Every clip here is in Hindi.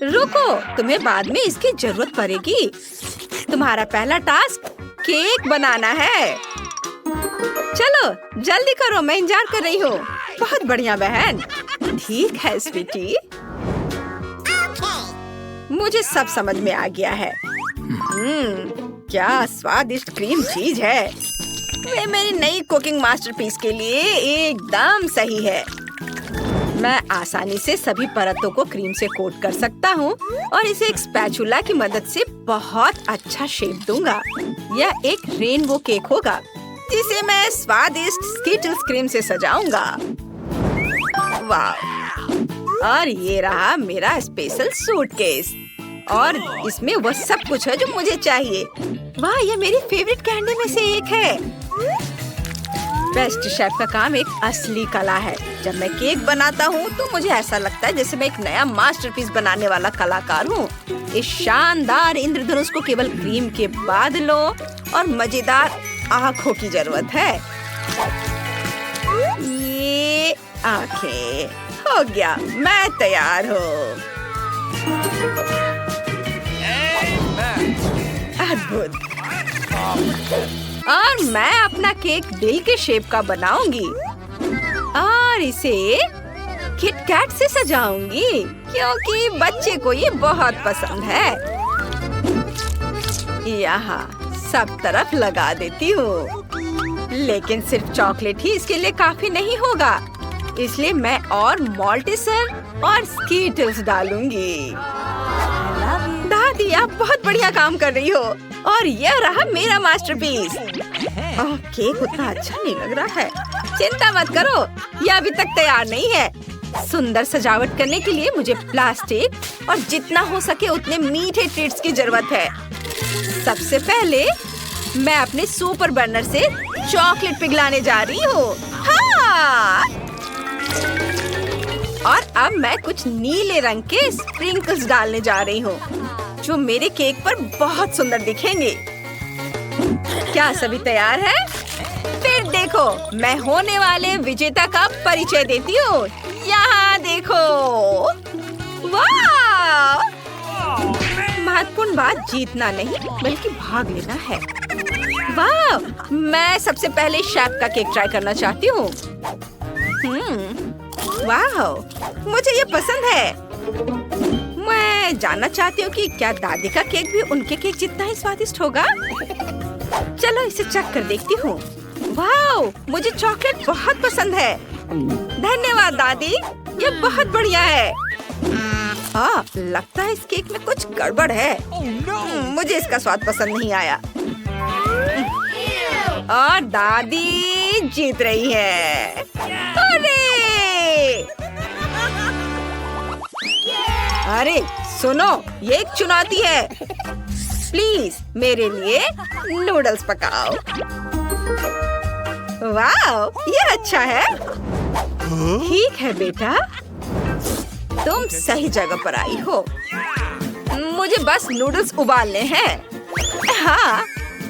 रुको, तुम्हें बाद में इसकी जरूरत पड़ेगी। तुम्हारा पहला टास्क केक बनाना है। चलो जल्दी करो, मैं इंतजार कर रही हूँ। बहुत बढ़िया बहन। ठीक है स्वीटी, मुझे सब समझ में आ गया है। क्या स्वादिष्ट क्रीम चीज है। वे मेरी नई कुकिंग मास्टरपीस के लिए एकदम सही है। मैं आसानी से सभी परतों को क्रीम से कोट कर सकता हूँ और इसे एक स्पैचुला की मदद से बहुत अच्छा शेप दूंगा। यह एक रेनबो केक होगा जिसे मैं स्वादिष्ट स्कीटल्स क्रीम से सजाऊंगा। वाह! और ये रहा मेरा स्पेशल सूटकेस और इसमें वह सब कुछ है जो मुझे चाहिए। वाह, यह मेरी फेवरेट कैंडी में से एक है। बेस्ट शेफ का काम एक असली कला है। जब मैं केक बनाता हूँ तो मुझे ऐसा लगता है जैसे मैं एक नया मास्टरपीस बनाने वाला कलाकार हूँ। इस शानदार इंद्रधनुष को केवल क्रीम के बादलों और मजेदार आँखों की जरूरत है। ये आँखें हो गया, मैं तैयार हूँ। अद्भुत। और मैं अपना केक दिल के शेप का बनाऊंगी और इसे किटकैट से सजाऊंगी क्योंकि बच्चे को ये बहुत पसंद है। यहाँ सब तरफ लगा देती हूँ, लेकिन सिर्फ चॉकलेट ही इसके लिए काफी नहीं होगा, इसलिए मैं और मॉल्टिसर और स्कीटल्स डालूंगी। दादी, आप बहुत बढ़िया काम कर रही हो और यह रहा मेरा मास्टरपीस। केक उतना अच्छा नहीं लग रहा है। चिंता मत करो, यह अभी तक तैयार नहीं है। सुंदर सजावट करने के लिए मुझे प्लास्टिक और जितना हो सके उतने मीठे ट्रीट्स की जरूरत है। सबसे पहले मैं अपने सुपर बर्नर से चॉकलेट पिघलाने जा रही हूँ। हाँ! और अब मैं कुछ नीले रंग के स्प्रिंकल्स डालने जा रही हूँ जो मेरे केक पर बहुत सुंदर दिखेंगे। क्या सभी तैयार हैं? फिर देखो, मैं होने वाले विजेता का परिचय देती हूँ। यहाँ देखो। वाह! महत्वपूर्ण बात जीतना नहीं बल्कि भाग लेना है। वाह! मैं सबसे पहले शेफ का केक ट्राई करना चाहती हूँ। वाह! मुझे ये पसंद है। मैं जानना चाहती हूँ कि क्या दादी का केक भी उनके केक जितना ही स्वादिष्ट होगा। चलो इसे चख कर देखती हूँ। वाह! मुझे चॉकलेट बहुत पसंद है। धन्यवाद दादी, ये बहुत बढ़िया है। हाँ, लगता है इस केक में कुछ गड़बड़ है। मुझे इसका स्वाद पसंद नहीं आया। और दादी जीत रही है। अरे सुनो, ये एक चुनौती है। प्लीज मेरे लिए नूडल्स पकाओ। वाह, ये अच्छा है। ठीक है बेटा, तुम सही जगह पर आई हो। मुझे बस नूडल्स उबालने हैं। हाँ,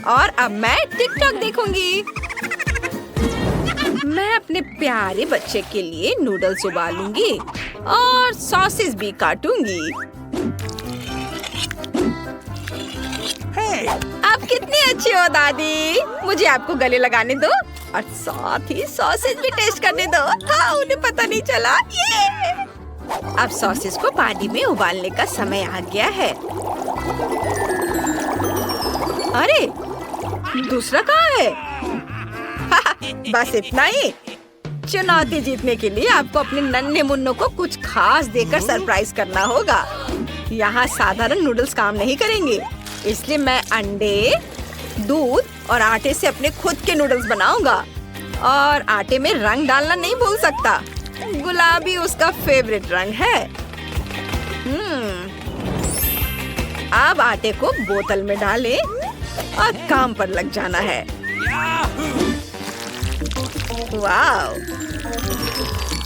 और अब मैं टिकटॉक देखूंगी। मैं अपने प्यारे बच्चे के लिए नूडल्स उबालूंगी और सॉसेस भी काटूंगी। आप कितनी अच्छी हो दादी। मुझे आपको गले लगाने दो और साथ ही सॉसेस भी टेस्ट करने दो। हाँ, उन्हें पता नहीं चला। ये अब सॉसेस को पानी में उबालने का समय आ गया है। अरे दूसरा कहाँ है? बस इतना ही। चुनौती जीतने के लिए आपको अपने नन्हे मुन्नों को कुछ खास देकर सरप्राइज करना होगा। यहाँ साधारण नूडल्स काम नहीं करेंगे, इसलिए मैं अंडे, दूध और आटे से अपने खुद के नूडल्स बनाऊंगा। और आटे में रंग डालना नहीं भूल सकता। गुलाबी उसका फेवरेट रंग है। अब आटे को बोतल में डालें और काम पर लग जाना है। वाह!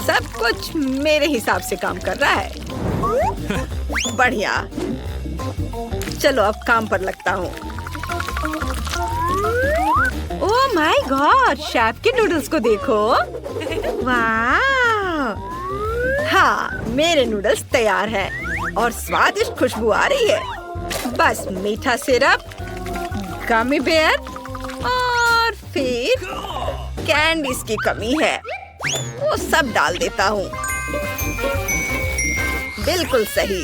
सब कुछ मेरे हिसाब से काम कर रहा है। बढ़िया। चलो अब काम पर लगता हूँ। ओह माय गॉड, शेफ के नूडल्स को देखो। वाह! हाँ, मेरे नूडल्स तैयार हैं और स्वादिष्ट खुशबू आ रही है। बस मीठा सिरप, गमी बेयर और फिर कैंडीज की कमी है, वो सब डाल देता हूँ। बिल्कुल सही।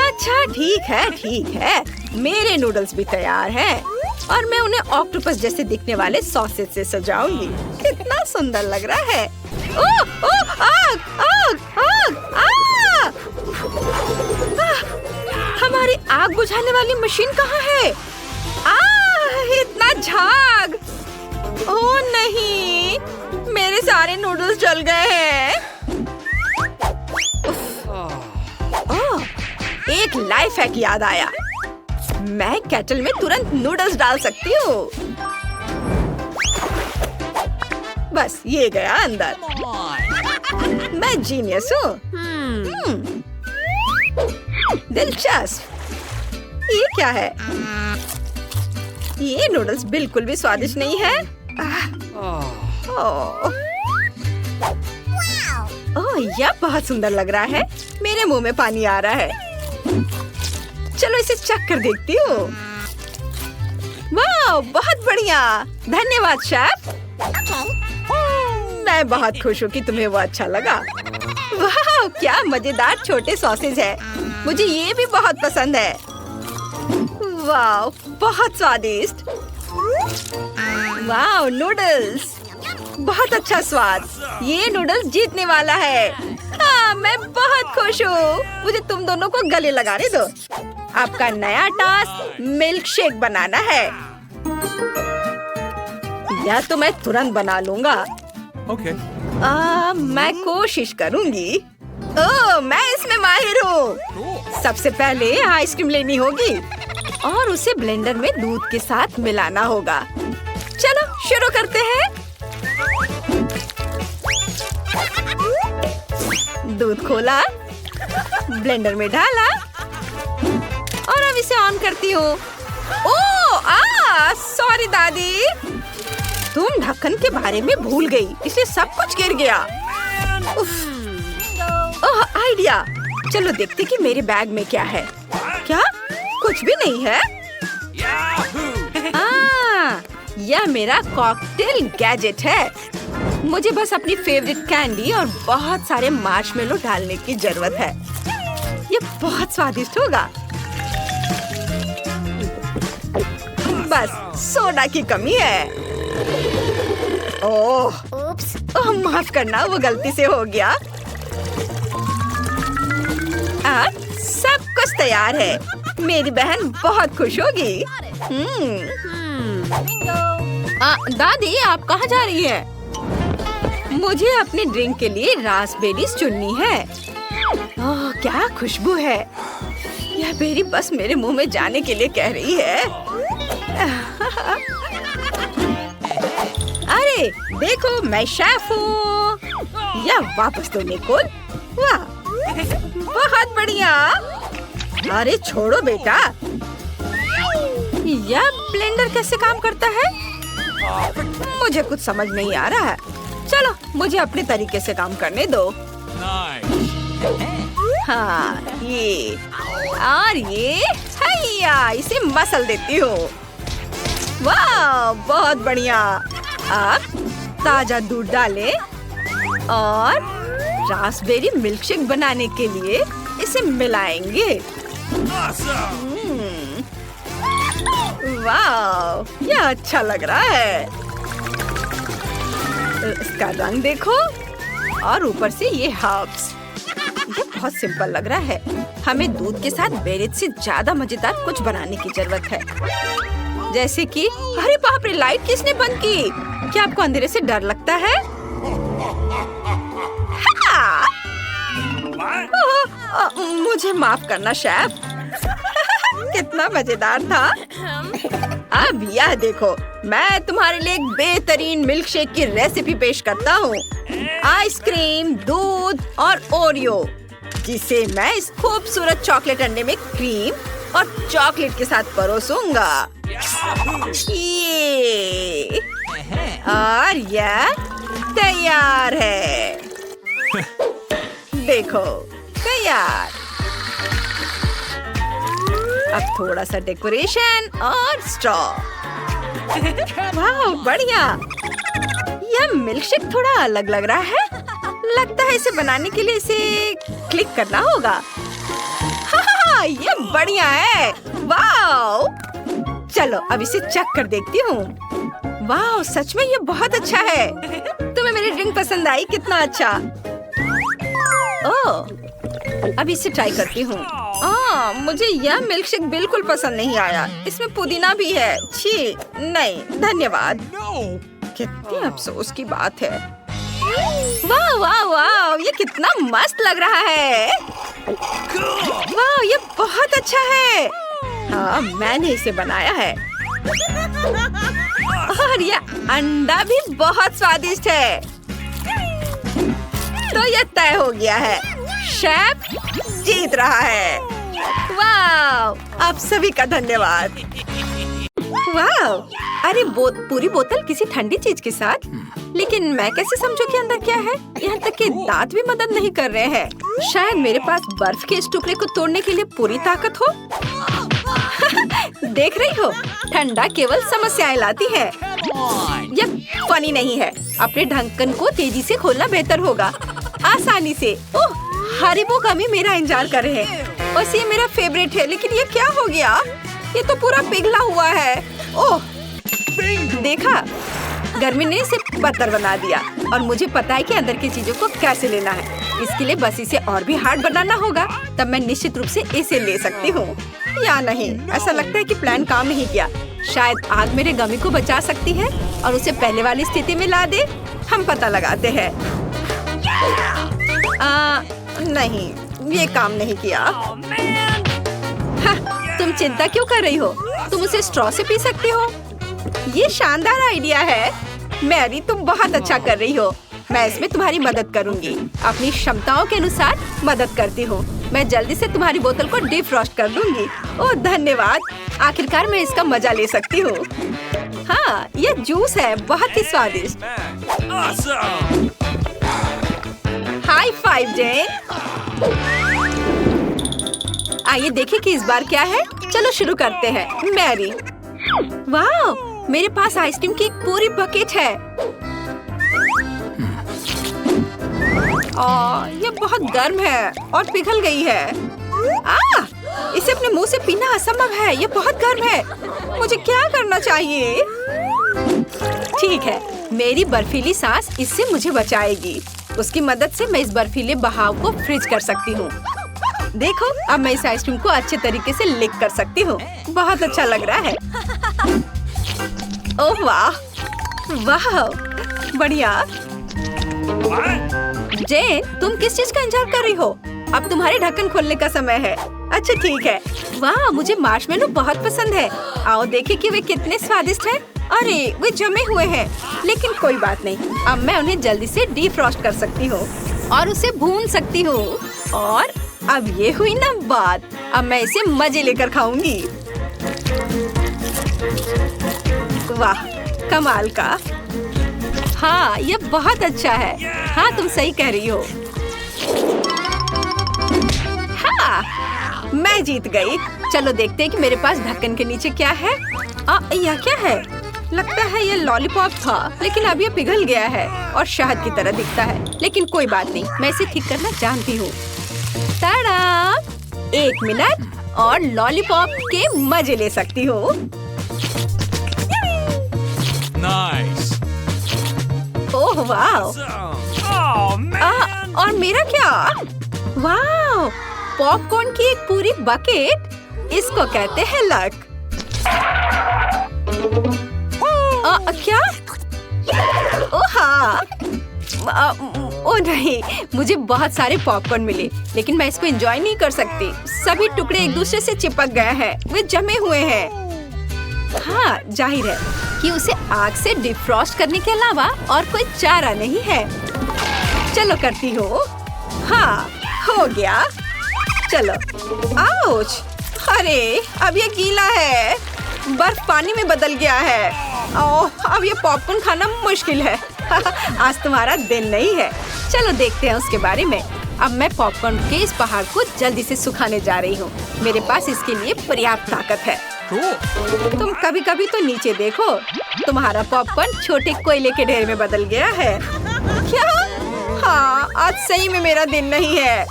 अच्छा ठीक है, मेरे नूडल्स भी तैयार हैं और मैं उन्हें ऑक्टोपस जैसे दिखने वाले सॉसेज से सजाऊंगी। कितना सुंदर लग रहा है। ओह ओह आग आग आग आग! हमारी आग बुझाने वाली मशीन कहाँ है? इतना झाग! ओह नहीं, मेरे सारे नूडल्स जल गए हैं। ओह, एक लाइफ हैक याद आया। मैं केटल में तुरंत नूडल्स डाल सकती हूँ। बस ये गया अंदर। मैं जीनियस हूँ। दिलचस्प। ये क्या है? ये नूडल्स बिल्कुल भी स्वादिष्ट नहीं है। ओह, यह बहुत सुंदर लग रहा है। मेरे मुंह में पानी आ रहा है। चलो इसे चख कर देखती हूँ। वाह, बहुत बढ़िया। धन्यवाद शेफ। मैं बहुत खुश हूँ कि तुम्हें वो अच्छा लगा। वाह, क्या मजेदार छोटे सॉसेज है। मुझे ये भी बहुत पसंद है। वाह, बहुत स्वादिष्ट। वाह, नूडल्स, बहुत अच्छा स्वाद। ये नूडल्स जीतने वाला है। हाँ, मैं बहुत खुश हूँ। मुझे तुम दोनों को गले लगाने दो। आपका नया टास्क मिल्क शेक बनाना है। यह तो मैं तुरंत बना लूंगा। Okay. मैं कोशिश करूंगी। ओह, मैं इसमें माहिर हूँ। सबसे पहले आइसक्रीम लेनी होगी और उसे ब्लेंडर में दूध के साथ मिलाना होगा। चलो शुरू करते हैं। दूध खोला, ब्लेंडर में डाला और अब इसे ऑन करती हूँ। ओह, सॉरी दादी, तुम ढक्कन के बारे में भूल गई, इसलिए सब कुछ गिर गया। ओह, आइडिया। चलो देखते कि मेरे बैग में क्या है। क्या? कुछ भी नहीं है। यह मेरा कॉकटेल गैजेट है। मुझे बस अपनी फेवरेट कैंडी और बहुत सारे मार्शमेलो डालने की जरूरत है। यह बहुत स्वादिष्ट होगा। बस सोडा की कमी है। ओह, माफ करना, वो गलती से हो गया। सब कुछ तैयार है। मेरी बहन बहुत खुश होगी। दादी, आप कहाँ जा रही है? मुझे अपने ड्रिंक के लिए रास्पबेरीज चुननी है। ओह, क्या खुशबू है। यह बेरी बस मेरे मुंह में जाने के लिए कह रही है। अरे देखो, मैं शेफ हूँ। या वापस दो निकोल। वाह, बहुत बढ़िया। अरे छोड़ो बेटा। यह ब्लेंडर कैसे काम करता है? मुझे कुछ समझ नहीं आ रहा है। चलो मुझे अपने तरीके से काम करने दो। हाँ, ये और ये, हैया, इसे मसल देती हूँ। वाह, बहुत बढ़िया। अब ताजा दूध डालें और रास्पबेरी मिल्कशेक बनाने के लिए इसे मिलाएंगे। वाह, यह अच्छा लग रहा है। इसका रंग देखो और ऊपर से ये हर्ब्स। ये बहुत सिंपल लग रहा है। हमें दूध के साथ बेरीज से ज्यादा मजेदार कुछ बनाने की जरूरत है। जैसे कि, अरे बाप रे, लाइट किसने बंद की? क्या आपको अंधेरे से डर लगता है? मुझे माफ करना शेफ। कितना मजेदार था। अब यह देखो, मैं तुम्हारे लिए एक बेहतरीन मिल्कशेक की रेसिपी पेश करता हूँ। आइसक्रीम, दूध और ओरियो, जिसे मैं इस खूबसूरत चॉकलेट अंडे में क्रीम और चॉकलेट के साथ परोसूंगा। ये और यह तैयार है। देखो, तैयार। अब थोड़ा सा डेकोरेशन और स्ट्रॉ। वाह बढ़िया। यह मिल्कशेक थोड़ा अलग लग रहा है। लगता है इसे बनाने के लिए इसे क्लिक करना होगा। हाँ, ये बढ़िया है। वाह, चलो अब इसे चख कर देखती हूँ। वाह, सच में ये बहुत अच्छा है। तुम्हें मेरी ड्रिंक पसंद आई? कितना अच्छा। ओह, अब इसे ट्राई करती हूँ। मुझे यह मिल्कशेक बिल्कुल पसंद नहीं आया। इसमें पुदीना भी है। छी, नहीं धन्यवाद। कितनी अफसोस की बात है। वाह वाह वाह, ये कितना मस्त लग रहा है। वाह, ये बहुत अच्छा है। हाँ, मैंने इसे बनाया है। और ये अंडा भी बहुत स्वादिष्ट है। तो ये तय हो गया है, शेफ जीत रहा है। वाह, आप सभी का धन्यवाद। वाह, अरे पूरी बोतल किसी ठंडी चीज के साथ। लेकिन मैं कैसे समझूं कि अंदर क्या है? यहाँ तक कि दांत भी मदद नहीं कर रहे हैं। शायद मेरे पास बर्फ के इस टुकड़े को तोड़ने के लिए पूरी ताकत हो। देख रही हो, ठंडा केवल समस्याएं लाती है। यह फनी नहीं है। अपने ढक्कन को तेजी से खोलना बेहतर होगा। आसानी से। ओह, हरीबो गमी मेरा इंतजार कर रहे हैं। वैसे ये मेरा फेवरेट है, लेकिन ये क्या हो गया? ये तो पूरा पिघला हुआ है। ओह, देखा, गर्मी ने इसे पत्थर बना दिया। और मुझे पता है कि अंदर की चीजों को कैसे लेना है। इसके लिए बस इसे और भी हार्ड बनाना होगा। तब मैं निश्चित रूप से इसे ले सकती हूँ या नहीं। ऐसा लगता है कि प्लान काम नहीं किया। शायद आग मेरे गमी को बचा सकती है और उसे पहले वाली स्थिति में ला दे। हम पता लगाते हैं। नहीं, ये काम नहीं किया। तुम चिंता क्यों कर रही हो? तुम उसे स्ट्रॉ से पी सकती हो। ये शानदार आइडिया है। मैरी, तुम बहुत अच्छा कर रही हो। मैं इसमें तुम्हारी मदद करूंगी। अपनी क्षमताओं के अनुसार मदद करती हूँ। मैं जल्दी से तुम्हारी बोतल को डिफ्रॉस्ट कर दूंगी। ओह धन्यवाद। आखिरकार मैं इसका मजा ले सकती हूँ। हाँ, ये जूस है, बहुत ही स्वादिष्ट। हाई फाइव जेन। आइए देखें कि इस बार क्या है। चलो शुरू करते हैं। मैरी, वाह, मेरे पास आइसक्रीम की एक पूरी बकेट है। ये बहुत गर्म है और पिघल गई है। इसे अपने मुंह से पीना असंभव है। ये बहुत गर्म है। मुझे क्या करना चाहिए? ठीक है, मेरी बर्फीली सांस इससे मुझे बचाएगी। उसकी मदद से मैं इस बर्फीले बहाव को फ्रीज कर सकती हूँ। देखो, अब मैं इस आइसक्रीम को अच्छे तरीके से लिक कर सकती हूँ। बहुत अच्छा लग रहा है। ओह वाह, वाह, बढ़िया। जेन, तुम किस चीज का इंतजार कर रही हो? अब तुम्हारे ढक्कन खोलने का समय है। अच्छा ठीक है। वाह, मुझे मार्शमेलो बहुत पसंद है। आओ देखें कि वे कितने स्वादिष्ट हैं। अरे, वे जमे हुए हैं। लेकिन कोई बात नहीं, अब मैं उन्हें जल्दी से डीफ्रॉस्ट कर सकती हूँ और उसे भून सकती हूँ। और अब ये हुई ना बात। अब मैं इसे मजे लेकर खाऊंगी। वाह, कमाल का। हाँ, ये बहुत अच्छा है। हाँ, तुम सही कह रही हो। हाँ, मैं जीत गई। चलो देखते हैं कि मेरे पास ढक्कन के नीचे क्या है। यह क्या है? लगता है ये लॉलीपॉप था, लेकिन अब ये पिघल गया है और शहद की तरह दिखता है। लेकिन कोई बात नहीं, मैं इसे ठीक करना जानती हूँ। ताड़ा! 1 मिनट और लॉलीपॉप के मजे ले सकती हूँ। Nice. ओह वाह! Oh man. और मेरा क्या? वाह! पॉपकॉर्न की एक पूरी बकेट। इसको कहते हैं लक। क्या? ओह हाँ! ओह नहीं, मुझे बहुत सारे पॉपकॉर्न मिले, लेकिन मैं इसको एंजॉय नहीं कर सकती। सभी टुकड़े एक दूसरे से चिपक गए हैं। वे जमे हुए हैं। हाँ, जाहिर है कि उसे आग से डिफ्रॉस्ट करने के अलावा और कोई चारा नहीं है। चलो करती हूँ। हाँ, हो गया। चलो। आउच! अरे, अब ये गीला है। बर्फ पानी में बदल गया है। ओह, अब ये पॉपकॉर्न खाना मुश्किल है। आज तुम्हारा दिन नहीं है। चलो देखते हैं उसके बारे में। अब मैं पॉपकॉर्न के इस पहाड़ को जल्दी से सुखाने जा रही हूँ। मेरे पास इसके लिए पर्याप्त ताकत है। Cool. तुम कभी कभी तो नीचे देखो, तुम्हारा पॉपकॉर्न छोटे कोयले के ढेर में बदल गया है। क्या? हाँ, आज सही में मेरा दिन नहीं है।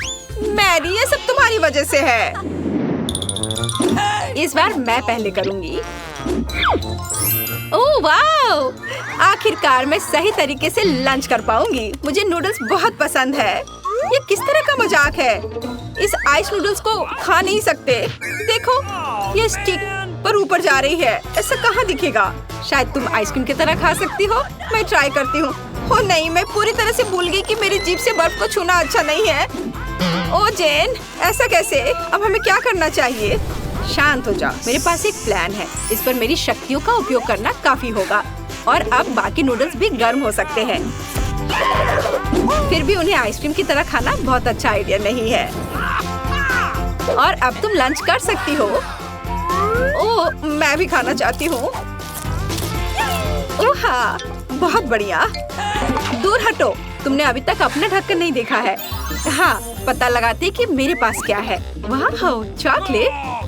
मैरी, ये सब तुम्हारी वजह से है। इस बार मैं पहले करूँगी। ओह वाह! आखिरकार मैं सही तरीके से लंच कर पाऊंगी। मुझे नूडल्स बहुत पसंद है। ये किस तरह का मजाक है? इस आइस नूडल्स को खा नहीं सकते। देखो, ये स्टिक पर ऊपर जा रही है। ऐसा कहाँ दिखेगा? शायद तुम आइसक्रीम की तरह खा सकती हो। मैं ट्राई करती हूँ। ओह नहीं, मैं पूरी तरह से भूल गई कि मेरी जीभ से बर्फ को छूना अच्छा नहीं है। ओह जेन, ऐसा कैसे? अब हमें क्या करना चाहिए? शांत हो जाओ, मेरे पास एक प्लान है। इस पर मेरी शक्तियों का उपयोग करना काफी होगा और अब बाकी नूडल्स भी गर्म हो सकते हैं। फिर भी उन्हें आइसक्रीम की तरह खाना बहुत अच्छा आइडिया नहीं है। और अब तुम लंच कर सकती हो। ओह, मैं भी खाना चाहती हूँ। ओह हाँ, बहुत बढ़िया। दूर हटो, तुमने अभी तक अपना ढक्कन नहीं देखा है। हाँ, पता लगाते कि मेरे पास क्या है। वाह, चॉकलेट।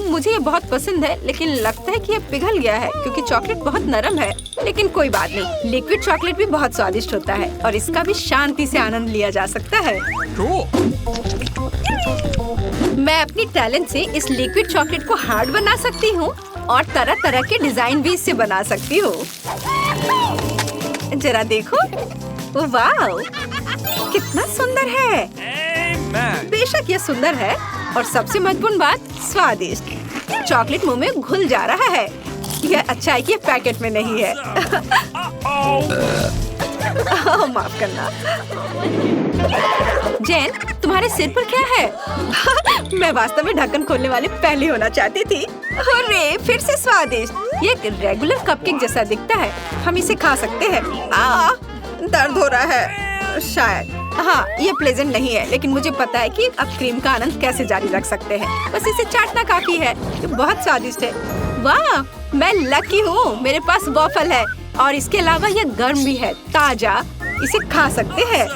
मुझे ये बहुत पसंद है, लेकिन लगता है कि ये पिघल गया है क्योंकि चॉकलेट बहुत नरम है। लेकिन कोई बात नहीं, लिक्विड चॉकलेट भी बहुत स्वादिष्ट होता है और इसका भी शांति से आनंद लिया जा सकता है। Cool. मैं अपनी टैलेंट से इस लिक्विड चॉकलेट को हार्ड बना सकती हूँ और तरह तरह के डिजाइन भी इससे बना सकती हूँ। जरा देखो, वाह, कितना सुंदर है। Amen. बेशक ये सुंदर है और सबसे महत्वपूर्ण बात, स्वादिष्ट। चॉकलेट मुंह में घुल जा रहा है। यह अच्छा है कि ये पैकेट में नहीं है। माफ करना। जेन, तुम्हारे सिर पर क्या है? मैं वास्तव में ढक्कन खोलने वाले पहले होना चाहती थी। अरे, फिर से स्वादिष्ट। ये एक रेगुलर कपकेक जैसा दिखता है। हम इसे खा सकते हैं। दर्द हो रहा है शायद। हाँ, ये प्लेजेंट नहीं है, लेकिन मुझे पता है कि अब क्रीम का आनंद कैसे जारी रख सकते हैं। बस इसे चाटना काफी है। ये बहुत स्वादिष्ट है। वाह, मैं लकी हूँ, मेरे पास वॉफल है और इसके अलावा ये गर्म भी है, ताजा। इसे खा सकते हैं।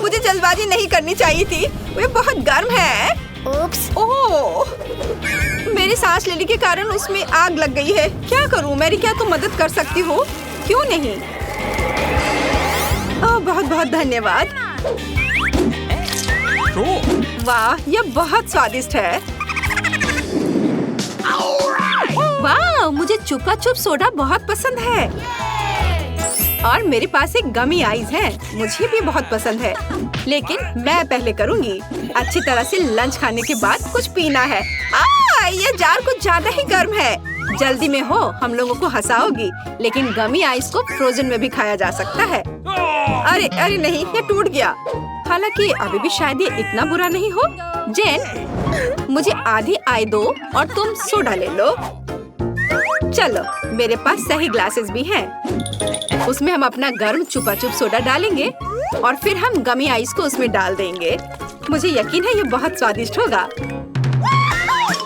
मुझे जल्दबाजी नहीं करनी चाहिए थी। वे बहुत गर्म है। उप्स। ओह, मेरी सांस लेने के कारण उसमें आग लग गई है। क्या करूँ? मेरी क्या तुम मदद कर सकती हो? क्यों नहीं? बहुत बहुत धन्यवाद। Cool. वाह, यह बहुत स्वादिष्ट है। वाह, मुझे चुपा चुप सोडा बहुत पसंद है और मेरे पास एक गमी आइस है। मुझे भी बहुत पसंद है, लेकिन मैं पहले करूंगी। अच्छी तरह से लंच खाने के बाद कुछ पीना है। ये जार कुछ ज्यादा ही गर्म है। जल्दी में हो, हम लोगों को हंसाओगी, लेकिन गमी आइस को फ्रोजन में भी खाया जा सकता है। अरे अरे नहीं, ये टूट गया। हालांकि अभी भी शायद ये इतना बुरा नहीं हो। जेन, मुझे आधी आई दो और तुम सोडा ले लो। चलो, मेरे पास सही ग्लासेस भी हैं। उसमें हम अपना गर्म चुपा चुप सोडा डालेंगे और फिर हम गमी आइस को उसमें डाल देंगे। मुझे यकीन है ये बहुत स्वादिष्ट होगा।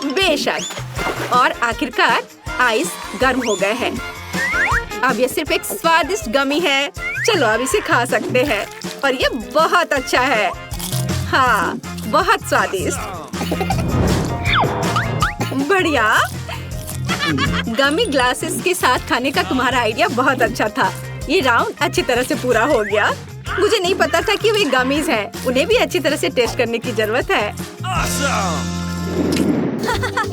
बेशक। और आखिरकार आइस गर्म हो गए हैं। अब ये सिर्फ एक स्वादिष्ट गमी है। चलो, अब इसे खा सकते हैं और ये बहुत अच्छा है। हाँ, बहुत स्वादिष्ट। बढ़िया। गमी ग्लासेस के साथ खाने का तुम्हारा आइडिया बहुत अच्छा था। ये राउंड अच्छी तरह से पूरा हो गया। मुझे नहीं पता था कि वे गमीज हैं। उन्हें भी अच्छी तरह से टेस्ट करने की जरूरत है। Awesome.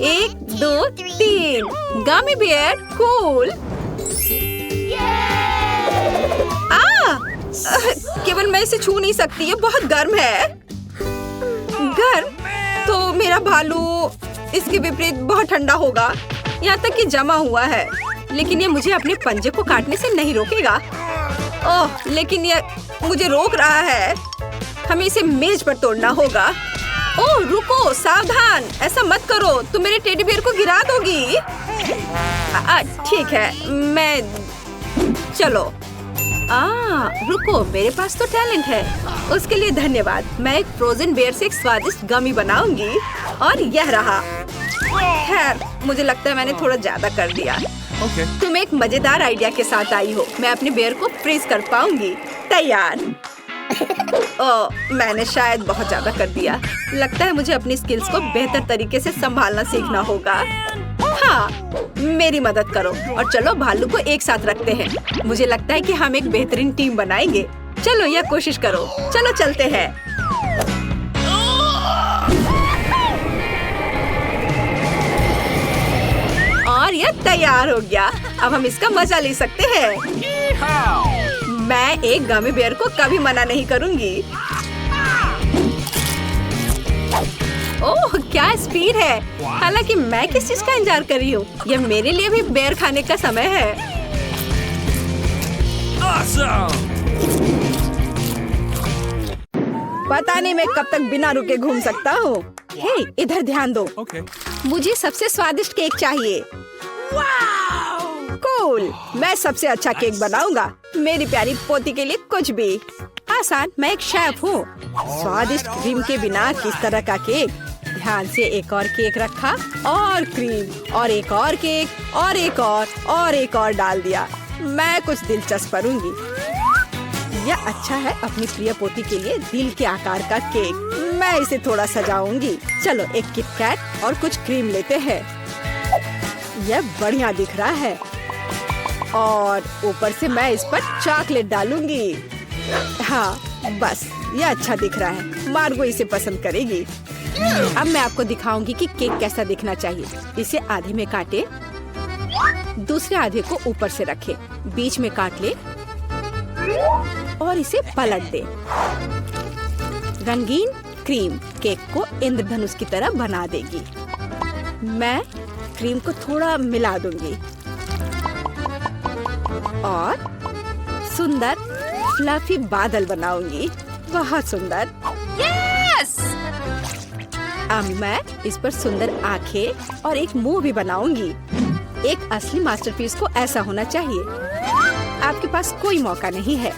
1, 2, 3 गमी बियर, कूल। केवल मैं इसे छू नहीं सकती, ये बहुत गर्म है। गर्म? तो मेरा भालू इसके विपरीत बहुत ठंडा होगा, यहाँ तक कि जमा हुआ है। लेकिन ये मुझे अपने पंजे को काटने से नहीं रोकेगा। ओह, लेकिन ये मुझे रोक रहा है। हमें इसे मेज पर तोड़ना होगा। ओह रुको, सावधान, ऐसा मत करो, तुम मेरे टेडी बियर को गिरा दोगी। ठीक है, मैं चलो। रुको, मेरे पास तो टैलेंट है। उसके लिए धन्यवाद। मैं एक फ्रोजन बेयर से एक स्वादिष्ट गमी बनाऊंगी और यह रहा। खैर, मुझे लगता है मैंने थोड़ा ज्यादा कर दिया। Okay. तुम एक मजेदार आइडिया के साथ आई हो। मैं अपने बेयर को फ्रीज कर पाऊंगी। तैयार। मैंने शायद बहुत ज्यादा कर दिया। लगता है मुझे अपनी स्किल्स को बेहतर तरीके से संभालना सीखना होगा। हाँ, मेरी मदद करो और चलो भालू को एक साथ रखते हैं। मुझे लगता है कि हम एक बेहतरीन टीम बनाएंगे। चलो यह कोशिश करो। चलो चलते हैं। और यह तैयार हो गया। अब हम इसका मजा ले सकते हैं। मैं एक गमी बेयर को कभी मना नहीं करूंगी। ओह, क्या स्पीड है। हालांकि मैं किस चीज का इंतजार कर रही हूँ। यह मेरे लिए भी बेयर खाने का समय है। Awesome! पता नहीं मैं कब तक बिना रुके घूम सकता हूँ। हे, इधर ध्यान दो। Okay. मुझे सबसे स्वादिष्ट केक चाहिए। कूल, मैं सबसे अच्छा केक बनाऊंगा। मेरी प्यारी पोती के लिए कुछ भी आसान। मैं एक शेफ हूँ। स्वादिष्ट क्रीम के बिना किस तरह का केक। ध्यान से एक और केक रखा और क्रीम और एक और केक और एक और डाल दिया। मैं कुछ दिलचस्प करूंगी। यह अच्छा है अपनी प्रिय पोती के लिए दिल के आकार का केक। मैं इसे थोड़ा सजाऊंगी। चलो एक किट कैट और कुछ क्रीम लेते हैं। यह बढ़िया दिख रहा है और ऊपर से मैं इस पर चॉकलेट डालूंगी। हाँ, बस यह अच्छा दिख रहा है। मार्गो इसे पसंद करेगी। अब मैं आपको दिखाऊंगी कि केक कैसा दिखना चाहिए। इसे आधे में काटे, दूसरे आधे को ऊपर से रखे, बीच में काट ले और इसे पलट दे। रंगीन क्रीम केक को इंद्रधनुष की तरह बना देगी। मैं क्रीम को थोड़ा मिला दूंगी और सुंदर फ्लफी बादल बनाऊंगी। बहुत सुंदर। Yes! अब मैं इस पर सुंदर आंखें और एक मुंह भी बनाऊंगी। एक असली मास्टरपीस को ऐसा होना चाहिए। आपके पास कोई मौका नहीं है।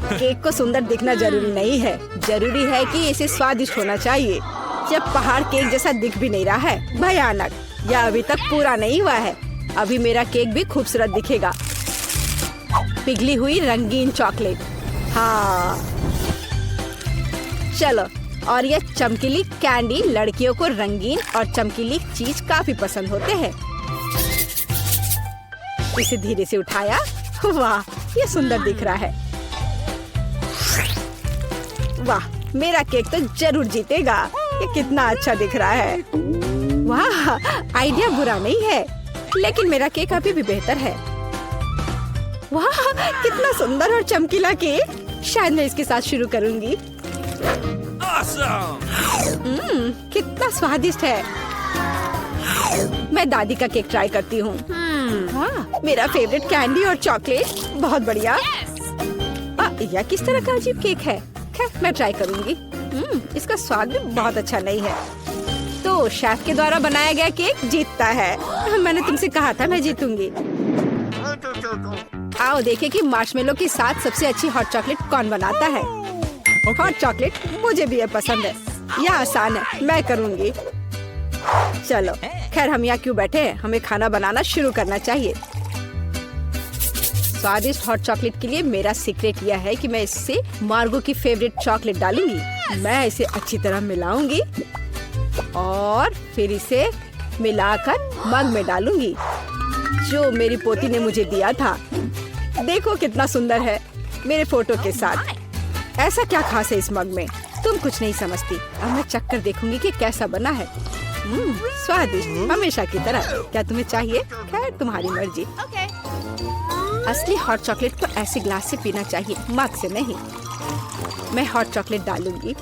केक को सुंदर दिखना जरूरी नहीं है। जरूरी है कि इसे स्वादिष्ट होना चाहिए। जब पहाड़ केक जैसा दिख भी नहीं रहा है, भयानक। यह अभी तक पूरा नहीं हुआ है। अभी मेरा केक भी खूबसूरत दिखेगा। पिघली हुई रंगीन चॉकलेट। हाँ, चलो। और यह चमकीली कैंडी। लड़कियों को रंगीन और चमकीली चीज काफी पसंद होते हैं। इसे धीरे से उठाया। वाह, ये सुंदर दिख रहा है। वाह, मेरा केक तो जरूर जीतेगा। ये कितना अच्छा दिख रहा है। वाह, आइडिया बुरा नहीं है, लेकिन मेरा केक अभी भी बेहतर है। वाह, कितना सुंदर और चमकीला केक। शायद मैं इसके साथ शुरू करूंगी। Awesome! कितना स्वादिष्ट है। मैं दादी का केक ट्राई करती हूँ। वाह, मेरा फेवरेट कैंडी और चॉकलेट। बहुत बढ़िया। यह किस तरह का अजीब केक है। खैर, मैं ट्राई करूंगी। इसका स्वाद भी बहुत अच्छा नहीं है। तो शेफ के द्वारा बनाया गया केक जीतता है। मैंने तुमसे कहा था मैं जीतूंगी। आओ देखें कि मार्शमेलो के साथ सबसे अच्छी हॉट चॉकलेट कौन बनाता है। हॉट चॉकलेट मुझे भी ये पसंद है। यह आसान है, मैं करूंगी। चलो, खैर हम यहाँ क्यों बैठे हैं। हमें खाना बनाना शुरू करना चाहिए। स्वादिष्ट हॉट चॉकलेट के लिए मेरा सीक्रेट यह है कि मैं इससे मार्गो की फेवरेट चॉकलेट डालूंगी। मैं इसे अच्छी तरह मिलाऊंगी और फिर इसे मिलाकर मग में डालूंगी जो मेरी पोती ने मुझे दिया था। देखो कितना सुंदर है मेरे फोटो के साथ। ऐसा क्या खास है इस मग में, तुम कुछ नहीं समझती। अब मैं चक्कर देखूंगी कि कैसा बना है। स्वादिष्ट, हमेशा की तरह। क्या तुम्हें चाहिए? खैर तुम्हारी मर्जी। Okay. असली हॉट चॉकलेट को ऐसे ग्लास से पीना चाहिए, मग से नहीं। मैं हॉट चॉकलेट डालूंगी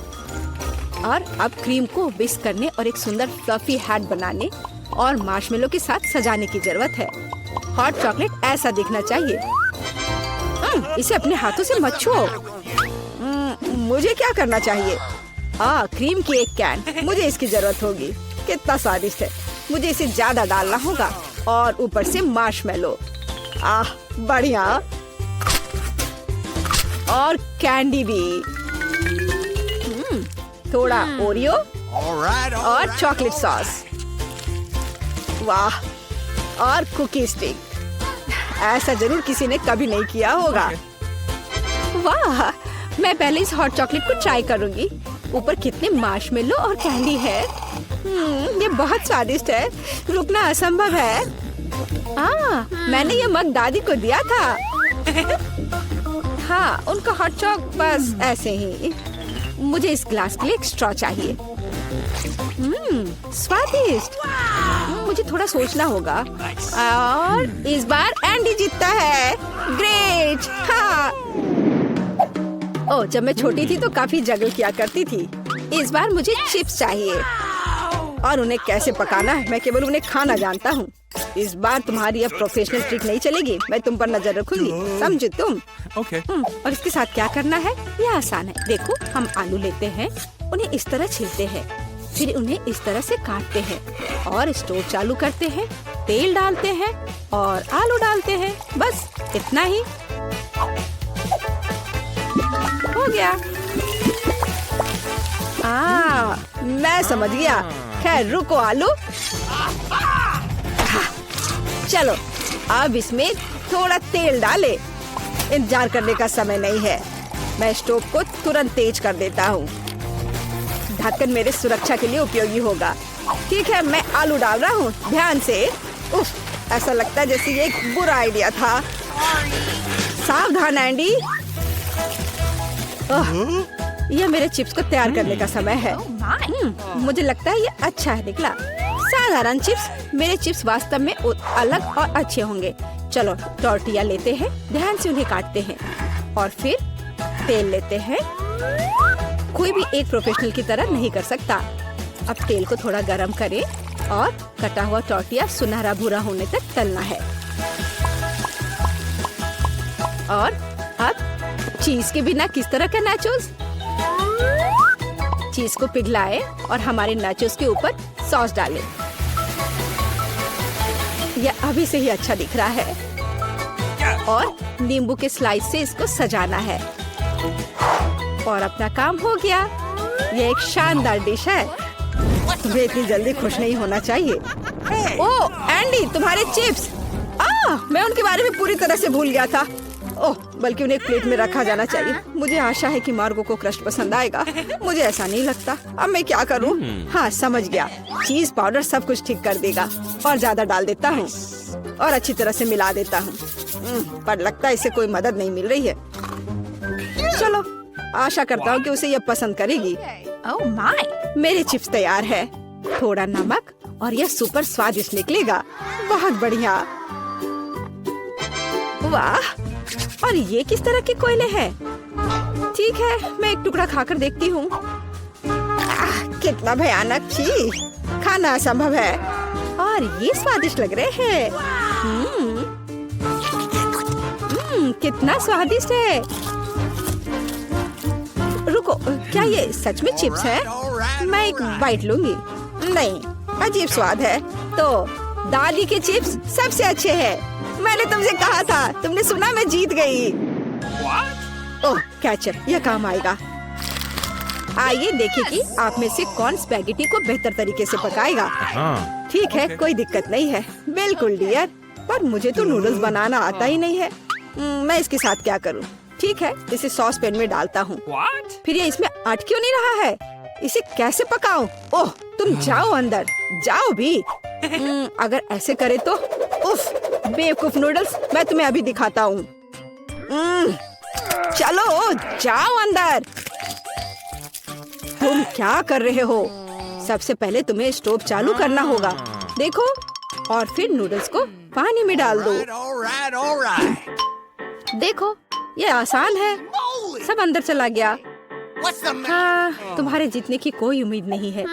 और अब क्रीम को विस्क करने और एक सुंदर फ्लफी हैट बनाने और मार्शमेलो के साथ सजाने की जरूरत है। हॉट चॉकलेट ऐसा दिखना चाहिए। इसे अपने हाथों से मत छुओ। मुझे क्या करना चाहिए? क्रीम की एक कैन, मुझे इसकी जरूरत होगी। कितना स्वादिष्ट है। मुझे इसे ज्यादा डालना होगा और ऊपर से मार्शमेलो। बढ़िया। और कैंडी भी। थोड़ा ओरियो और चॉकलेट सॉस। वाह, और कुकी स्टिक। ऐसा जरूर किसी ने कभी नहीं किया होगा। वाह, मैं पहले इस हॉट चॉकलेट को ट्राई करूंगी। ऊपर कितने मार्शमेलो और कैंडी है। ये बहुत स्वादिष्ट है, रुकना असंभव है। मैंने ये मग दादी को दिया था। हाँ, उनका हॉट चॉक बस ऐसे ही। मुझे इस ग्लास के लिए एक स्ट्रॉ चाहिए। स्वादिष्ट। मुझे थोड़ा सोचना होगा। और इस बार एंडी जीतता है। ग्रेट। हाँ। ओह, जब मैं छोटी थी तो काफी जगल किया करती थी। इस बार मुझे चिप्स चाहिए। और उन्हें कैसे पकाना है मैं केवल उन्हें खाना जानता हूँ। इस बार तुम्हारी अब प्रोफेशनल ट्रिक नहीं चलेगी। मैं तुम पर नजर रखूंगी, समझे तुम? Okay. और इसके साथ क्या करना है? यह आसान है। देखो, हम आलू लेते हैं, उन्हें इस तरह छीलते हैं, फिर उन्हें इस तरह से काटते हैं और स्टोव चालू करते हैं, तेल डालते हैं और आलू डालते हैं। बस इतना ही हो गया। मैं समझ गया। खैर रुको आलू। चलो अब इसमें थोड़ा तेल डाले। इंतजार करने का समय नहीं है। मैं स्टोव को तुरंत तेज कर देता हूँ। ढक्कन मेरे सुरक्षा के लिए उपयोगी होगा। ठीक है, मैं आलू डाल रहा हूँ, ध्यान से। उफ, ऐसा लगता है जैसे ये एक बुरा आइडिया था। सावधान एंडी। यह मेरे चिप्स को तैयार करने का समय है। मुझे लगता है ये अच्छा है निकला। साधारण चिप्स। मेरे चिप्स वास्तव में अलग और अच्छे होंगे। चलो टॉर्टिया लेते हैं, ध्यान से उन्हें काटते हैं और फिर तेल लेते हैं। कोई भी एक प्रोफेशनल की तरह नहीं कर सकता। अब तेल को थोड़ा गरम करें और कटा हुआ टॉर्टिया सुनहरा भूरा होने तक तलना है। और अब चीज के बिना किस तरह का नाचोस? चीज को पिघलाएं और हमारे नाचोस के ऊपर सॉस डालें। यह अभी से ही अच्छा दिख रहा है। और नींबू के स्लाइस से इसको सजाना है। और अपना काम हो गया। यह एक शानदार डिश है। तुम्हें इतनी जल्दी खुश नहीं होना चाहिए। ओह एंडी, तुम्हारे चिप्स। मैं उनके बारे में पूरी तरह से भूल गया था। ओह, बल्कि उन्हें एक प्लेट में रखा जाना चाहिए। मुझे आशा है कि मार्गो को क्रस्ट पसंद आएगा। मुझे ऐसा नहीं लगता। अब मैं क्या करूं? हाँ, समझ गया। चीज पाउडर सब कुछ ठीक कर देगा। और ज्यादा डाल देता हूँ और अच्छी तरह से मिला देता हूँ। पर लगता है इसे कोई मदद नहीं मिल रही है। चलो, आशा करता हूँ कि उसे यह पसंद करेगी। Oh my! मेरे चिप्स तैयार है। थोड़ा नमक और यह सुपर स्वादिष्ट निकलेगा। बहुत बढ़िया। वाह! और ये किस तरह के कोयले हैं? ठीक है, मैं एक टुकड़ा खाकर देखती हूँ। कितना भयानक। छी, खाना असंभव है। और ये स्वादिष्ट लग रहे हैं। कितना स्वादिष्ट है। रुको, क्या ये सच में चिप्स है? मैं एक बाइट लूंगी। नहीं, अजीब स्वाद है। तो दादी के चिप्स सबसे अच्छे हैं। मैंने तुमसे कहा था। तुमने सुना? मैं जीत गई। ओह कैचअप, यह काम आएगा। आइए देखें कि आप में से कौन स्पैगेटी को बेहतर तरीके से पकाएगा। ठीक है, कोई दिक्कत नहीं है। बिल्कुल डियर, पर मुझे तो नूडल्स बनाना आता ही नहीं है। मैं इसके साथ क्या करूं? ठीक है, इसे सॉस पैन में डालता हूँ। फिर ये इसमें अट क्यों नहीं रहा है? इसे कैसे पकाऊं? ओह, तुम जाओ अंदर, जाओ भी। अगर ऐसे करे तो। उफ, बेवकूफ नूडल्स, मैं तुम्हें अभी दिखाता हूँ। चलो जाओ अंदर। तुम क्या कर रहे हो? सबसे पहले तुम्हें स्टोव चालू करना होगा। देखो, और फिर नूडल्स को पानी में डाल दो। देखो, ये आसान है। सब अंदर चला गया। हाँ, तुम्हारे जीतने की कोई उम्मीद नहीं है।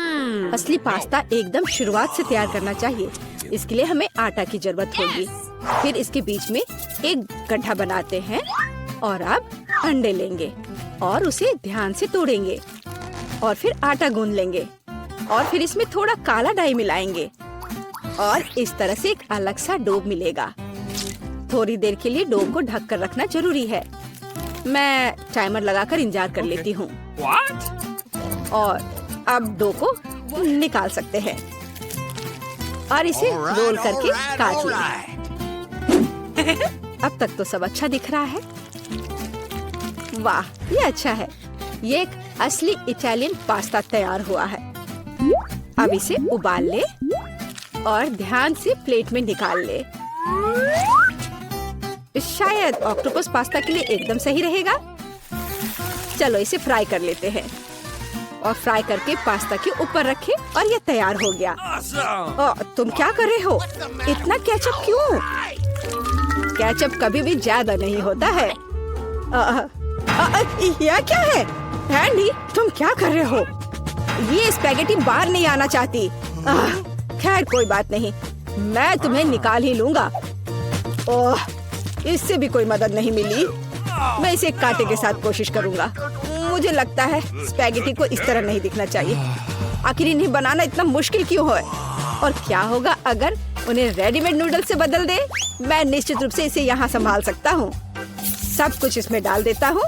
असली पास्ता एकदम शुरुआत से तैयार करना चाहिए। इसके लिए हमें आटा की जरूरत होगी। फिर इसके बीच में एक गड्ढा बनाते हैं और अब अंडे लेंगे और उसे ध्यान से तोड़ेंगे और फिर आटा गूंद लेंगे और फिर इसमें थोड़ा काला डाई मिलाएंगे और इस तरह से एक अलग सा डो मिलेगा। थोड़ी देर के लिए डो को ढक कर रखना जरूरी है। मैं टाइमर लगाकर इंतजार कर लेती हूँ। और अब डो को निकाल सकते हैं और इसे रोल करके काट लें। अब तक तो सब अच्छा दिख रहा है। वाह, ये अच्छा है। ये एक असली इटालियन पास्ता तैयार हुआ है। अब इसे उबाल ले और ध्यान से प्लेट में निकाल ले। शायद ऑक्टोपस पास्ता के लिए एकदम सही रहेगा। चलो इसे फ्राई कर लेते हैं और फ्राई करके पास्ता के ऊपर रखें और ये तैयार हो गया। Awesome! तुम क्या कर रहे हो? इतना केचप क्यों? केचप कभी भी ज्यादा नहीं होता है। यह क्या है? एंडी, तुम क्या कर रहे हो? ये स्पैगेटी बाहर नहीं आना चाहती। खैर कोई बात नहीं, मैं तुम्हें निकाल ही लूंगा। ओह, इससे भी कोई मदद नहीं मिली। मैं इसे कांटे के साथ कोशिश करूंगा। मुझे लगता है स्पैगेटी को इस तरह नहीं दिखना चाहिए। आखिर इन्हें बनाना इतना मुश्किल क्यों है? और क्या होगा अगर उन्हें रेडीमेड नूडल्स से बदल दे? मैं निश्चित रूप से इसे यहाँ संभाल सकता हूँ। सब कुछ इसमें डाल देता हूँ।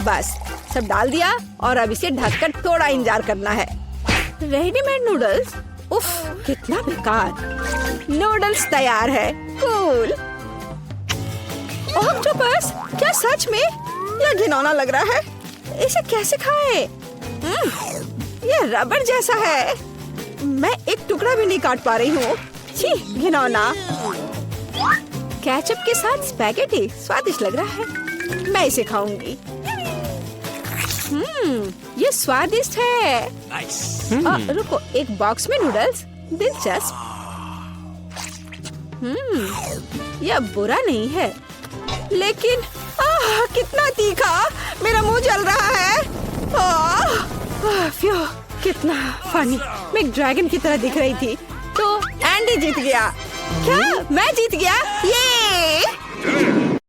बस सब डाल दिया और अब इसे ढककर थोड़ा इंतजार करना है। Readymade noodles? उफ, कितना बेकार। नूडल्स तैयार है। कूल। ऑक्टोपस, क्या सच में? यह घिनौना लग रहा है। इसे कैसे खाएं? यह रबड़ जैसा है। मैं एक टुकड़ा भी नहीं काट पा रही हूँ। छी, घिनौना। केचप के साथ स्पैगेटी स्वादिष्ट लग रहा है। मैं इसे खाऊंगी। ये स्वादिष्ट है। Nice! रुको, एक बॉक्स में नूडल्स? दिलचस्प। यह बुरा नहीं है, लेकिन कितना तीखा। मेरा मुंह जल रहा है। फ्यू, कितना फनी। मैं एक ड्रैगन की तरह दिख रही थी। तो एंडी जीत गया। क्या? मैं जीत गया? ये